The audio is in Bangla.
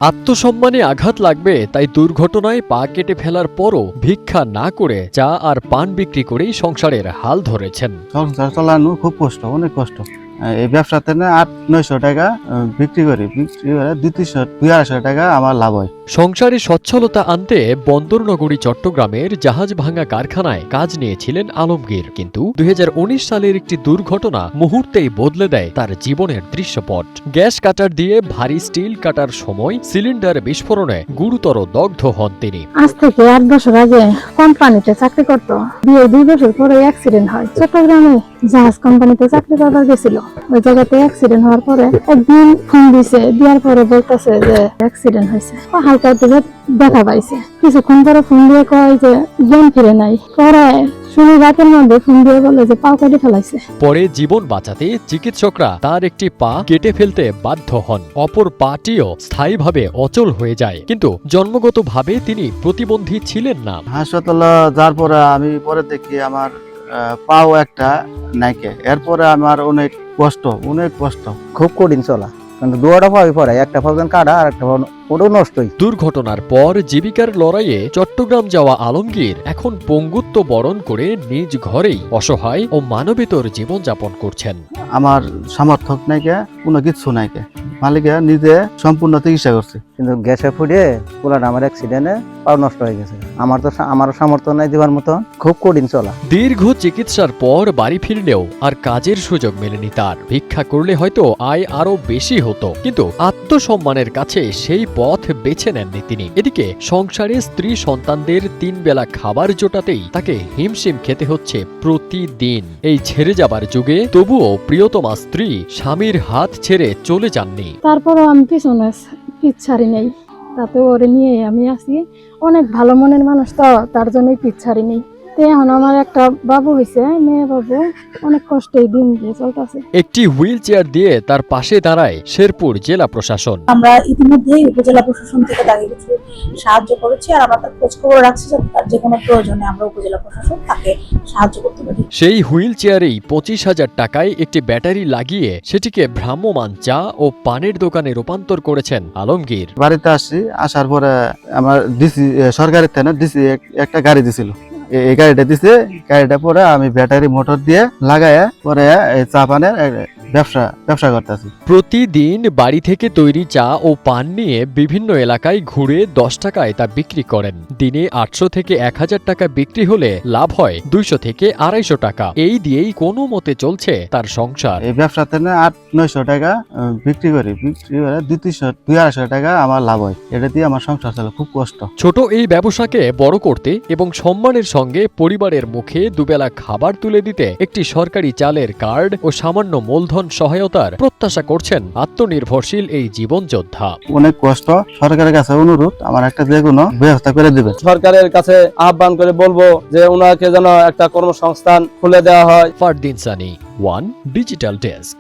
আত্মসম্মানে আঘাত লাগবে তাই দুর্ঘটনায় পা কেটে ফেলার পরও ভিক্ষা না করে চা আর পান বিক্রি করেই সংসারের হাল ধরেছেন। সংসার চালানো খুব কষ্ট, অনেক কষ্ট। এই ব্যবসাতে না 800-900 টাকা বিক্রি করি, বিক্রি করে 200-250 টাকা আমার লাভ হয়। সংসারে সচ্ছলতা আনতে বন্দরনগরী চট্টগ্রামের জাহাজ ভাঙা কারখানায় কাজ নিয়েছিলেন আলমগীর, কিন্তু 2019 সালের একটি দুর্ঘটনা মুহূর্তেই বদলে দেয় তার জীবনের দৃশ্যপট। গ্যাস কাটার দিয়ে ভারী স্টিল কাটার সময় সিলিন্ডার বিস্ফোরণে গুরুতর দগ্ধ হন তিনি। আজ থেকে 8 বছর আগে কোম্পানিতে চাকরি করতো, বিয়ের 2 বছর পরে অ্যাক্সিডেন্ট হয়। চট্টগ্রামে জাহাজ কোম্পানিতে চাকরি করবার গেছিল, ওই জায়গাতে অ্যাক্সিডেন্ট হওয়ার পরে একদিন ফোন দিছে, দেওয়ার পরে বলতেছে যে অ্যাক্সিডেন্ট হয়েছে। হালকা দিকে দেখা পাইছে, কিছুক্ষণ পরে ফোন দিয়ে কয় যে জ্ঞান ফিরে নাই। পরে শুনি রাতের মধ্যে ফোন দিয়ে বলে যে পা কেটে ফেলাইছে। পরে জীবন বাঁচাতে চিকিৎসকরা তার একটি পা কেটে ফেলতে বাধ্য হন, অপর পাটিও স্থায়ীভাবে অচল হয়ে যায়। কিন্তু জন্মগতভাবে তিনি প্রতিবন্ধী ছিলেন না। হাসপাতালে যাওয়ার পরে আমি পরে দেখি আমার পাও একটা নাইকে। এরপরে আমার অনেক কষ্ট। খুব কঠিন চলা, কিন্তু দুয়াটা পাওয়াই পরে একটা পাও কাটা আর একটা ওটাও নষ্টই। দুর্ঘটনার পর জীবিকার লড়াইয়ে চট্টগ্রাম যাওয়া আলমগীর এখন পঙ্গুত্ব বরণ করে নিজ ঘরেই অসহায় ও মানবেতর জীবনযাপন করছেন। আমার সামর্থ্য নাইকে, কোনো কিছু নাইকে, মালিকে নিজে সম্পূর্ণ চিকিৎসা করছে। কিন্তু গ্যাসে ফুটে পোলাটা আমার অ্যাক্সিডেন্টে পাও নষ্ট হয়ে গেছে। আমার সামর্থ্য নাই দেওয়ার মতো, খুব কঠিন চলা। দীর্ঘ চিকিৎসার পর বাড়ি ফিরলেও আর কাজের সুযোগ মেলেনি তার। ভিক্ষা করলে হয়তো আয় আরো বেশি হতো, কিন্তু আত্মসম্মানের কাছে সেই পথ বেছে নেননি তিনি। এদিকে সংসারে স্ত্রী সন্তানদের 3 বেলা খাবার জোটাতেই তাকে হিমশিম খেতে হচ্ছে প্রতিদিন। এই ছেড়ে যাবার যুগে তবুও প্রিয়তমা স্ত্রী স্বামীর হাত ছেড়ে চলে যাননি। তারপরও আমি পিছাড়ি নেই, তাতে ওরে নিয়ে আমি আছি। অনেক ভালো মনের মানুষ তো, তার জন্যই পিছাড়ি নেই। এখন আমার একটা বাবু হয়েছে, মেয়ে বাবু, অনেক কষ্টেই দিন দিয়ে চলতেছে। একটি হুইল চেয়ার দিয়ে তার পাশে দাঁড়ায় শেরপুর জেলা প্রশাসন। আমরা ইতিমধ্যেই উপজেলা প্রশাসন থেকে তাকে কিছু সাহায্য করেছি, আর আমরা তার খোঁজ খবর রাখছি যাতে তার যে কোনো প্রয়োজনে আমরা উপজেলা প্রশাসন তাকে সাহায্য করতে পারি। সেই হুইল চেয়ারেই 25,000 টাকায় একটি ব্যাটারি লাগিয়ে সেটিকে ভ্রাম্যমাণ চা ও পানের দোকানে রূপান্তর করেছেন আলমগীর। বাড়িতে আসছি, আসার পরে আমার ডিসি সরকারের থেকে ডিসি একটা গাড়ি দিছিল। এই গাড়িটা দিছে, গাড়িটা পরে আমি ব্যাটারি মোটর দিয়ে লাগায় পরে এই চা পানের ব্যবসা করতেছি। প্রতিদিন বাড়ি থেকে তৈরি চা ও পান নিয়ে বিভিন্ন এলাকায় ঘুরে 10 টাকায় তা বিক্রি করেন। দিনে 800 থেকে 1000 টাকা বিক্রি হলে লাভ হয় 200 থেকে 250 টাকা। এই দিয়েই কোনো মতে চলছে তার সংসার। এই ব্যবসাতে না 800-900 টাকা বিক্রি করি, বিক্রি করে 200-250 টাকা আমার লাভ হয়। এটা দিয়ে আমার সংসার চলে, খুব কষ্ট। ছোট এই ব্যবসাকে বড় করতে এবং সম্মানের সঙ্গে পরিবারের মুখে দুবেলা খাবার তুলে দিতে একটি সরকারি চালের কার্ড ও সামান্য মূলধন সহায়তার প্রত্যাশা করছেন আত্মনির্ভরশীল এই জীবন যোদ্ধা। অনেক কষ্ট। সরকারের কাছে অনুরোধ, আমার একটা যে কোনো ব্যবস্থা করে দিবেন। সরকারের কাছে আহ্বান করে বলবো যে ওনাকে যেন একটা কর্মসংস্থান খুলে দেওয়া হয়। Fardin Sunny, one digital desk.